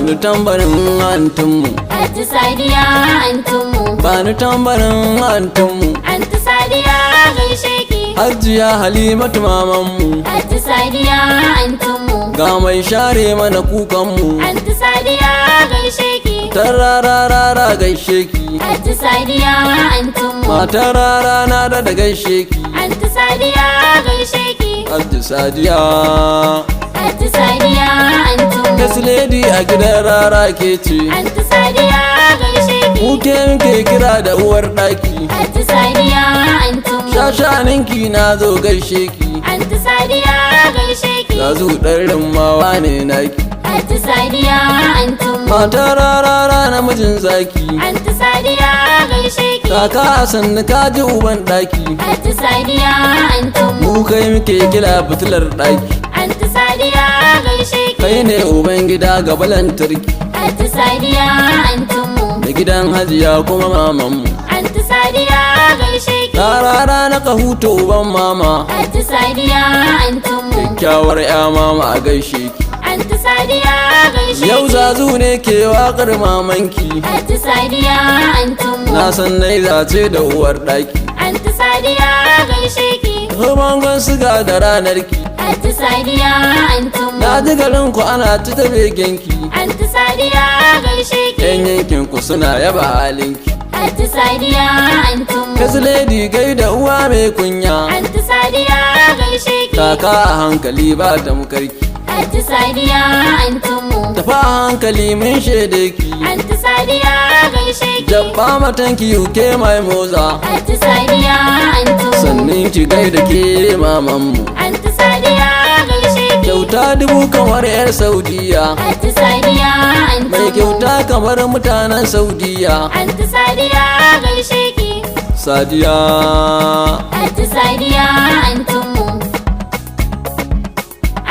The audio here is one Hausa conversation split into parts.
bani tambarin antinmu. Anti Sadiya antinmu. Bani tambarin antinmu. Anti Sadiya gaishe ki. Hajiya Halimatu mamanmu. Anti Sadiya antinmu. Ga mai share mana kukanmu. Anti Sadiya gaishe ki. Tarararara gaishe ki. Anti Sadiya antinmu. Matar rara na da gaishe ki. Anti Sadiya gaishe ki. Anti Sadiya. Anti Sadiya antinmu. Yes lady a gidan rara ke ce. Anti Sadiya gaishe ki. Muke muke kira da uwar ɗaki. Anti Sadiya antinmu. Shashaninki na zo gaishe ki. Anti Sadiya gaishe ki. Zazu ɗarin mawa ne naki. Anti Sadiya antinmu. Matar rara namijin zaki. Anti Sadiya gaishe ki. Kaka a sannu ka ji uban ɗaki. Anti Sadiya antinmu. Mu kai muke kira fitilar ɗaki. Anti Sadiya gaishe ki. Kai ne uban gida gaba lantarki. Anti Sadiya antinmu. Da gidan hajiya kuma mamanmu. Anti Sadiya gaishe ki. Rara na ka huta uban mama. Anti Sadiya antinmu. Kyakkyawar ya mama a gaishe ki. Anti Sadiya gaishe ki. Yau zazu ne ke waƙar mamanki. Anti Sadiya antinmu. Na san nai zace da uwar ɗaki. Anti Sadiya gaishe ki. Bangon siga da ranar ki. Anti Sadiya antinmu. Na ji garin ku ana ta begenki. Anti Sadiya gaishe ki. Yan yankin ku suna yaba halinki. Anti Sadiya antinmu. Kasu lady gai da uwa mai kunya. Anti Sadiya gaishe ki. Kaka a hankali ba ta mukarki. Anti Sadiya antinmu. Tafa a hankali mun shaide ki. Anti Sadiya gaishe ki. Jabba matanki yuke mai moza. Anti Sadiya antinmu. Sannin ki gai da ke mamanmu. Anti Sadiya gaishe ki. Kyauta dubu kamar 'yar Saudiya. Anti Sadiya antinmu. Mai kyauta kamar mutanen Saudiya. Anti Sadiya gaishe ki. Sadiya. Anti Sadiya antinmu.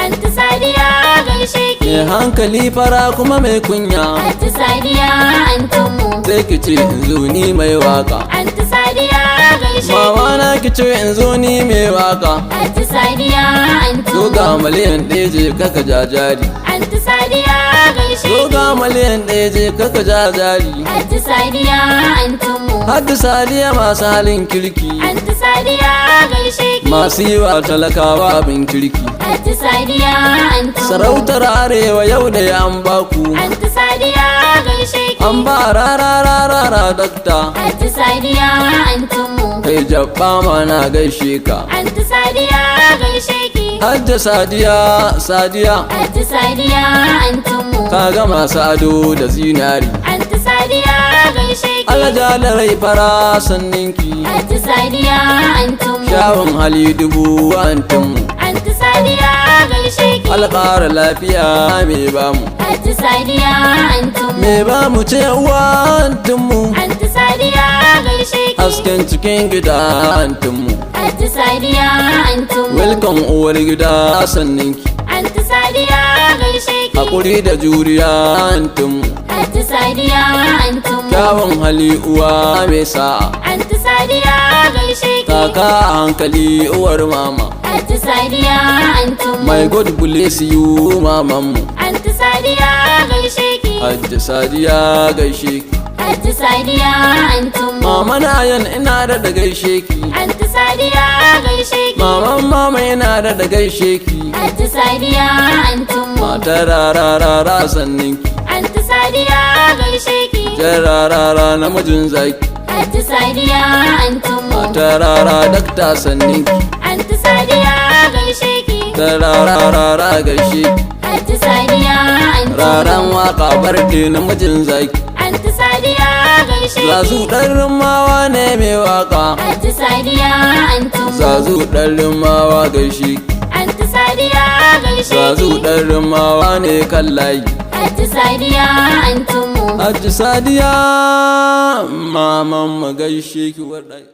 Anti Sadiya gaishe ki. Mai hankali fara kuma mai kunya. Anti Sadiya antinmu. Sai ki ce in zo ni mai waka. Anti Sadiya gaishe ki. Mama na ki ce in zo ni mai waka. Anti Sadiya Zo antinmu. ga miliyan ɗaya je kaka jajari. Anti Sadiya gaishe Zo ki. ga miliyan ɗaya je kaka jajari. Anti Sadiya antinmu. Hadda Sadiya masu halin kirki. Anti Sadiya gaishe ki. Masu yi wa talakawa abin kirki. Anti Sadiya antinmu. Sarautar arewa yau da ya an baku. Anti Sadiya gaishe ki. An ba rara dakta. Anti Sadiya antinmu. Kai jabba mana gaishe ka. Anti Sadiya gaishe ki. Hadda Sadiya. Anti Sadiya antinmu. Kaga masu ado da zinari. Anti Sadiya gaishe ki. Alaja da rai fara sanninki. Anti Sadiya antinmu. Kyawun hali dubu antinmu. Anti Sadiya gaishe ki. Alƙara lafiya me bamu. Anti Sadiya antinmu. Me bamu ce uwa antinmu. Anti Sadiya gaishe ki. Hasken cikin gida antinmu. Anti Sadiya antinmu. Welcome uwar gida sanninki. Anti Sadiya gaishe ki. Hakuri da juriya antinmu. Anti Sadiya antinmu. Kyawun hali uwa mai sa'a. Anti Sadiya gaishe ki. Kaka a hankali uwar mama. Anti Sadiya antinmu. My God bless you mamanmu. Anti Sadiya gaishe ki. Hajji Sadiya gaishe ki. Anti Sadiya antinmu. Mama na yan ina da gaishe ki. Anti Sadiya gaishe ki. Maman mama ina da gaishe ki. Anti Sadiya antinmu. Matar rara sanninki. Anti Sadiya gaishe ki. Jararara namijin zaki. Anti Sadiya antinmu. Matar rara dakta sanninki. Anti Sadiya gaishe ki. Rara gaishe ki. Anti Sadiya antinmu. Raran waka barke namijin zaki. Anti Sadiya gaishe ki. Zazu ɗan mawa ne mai waka. Anti Sadiya antinmu. Zazu ɗan mawa gaishe ki. Anti Sadiya gaishe Zazu ki. ɗan mawa ne kan layi. Anti Sadiya antinmu. Hajji Sadiya maman mu gaishe ki wadai.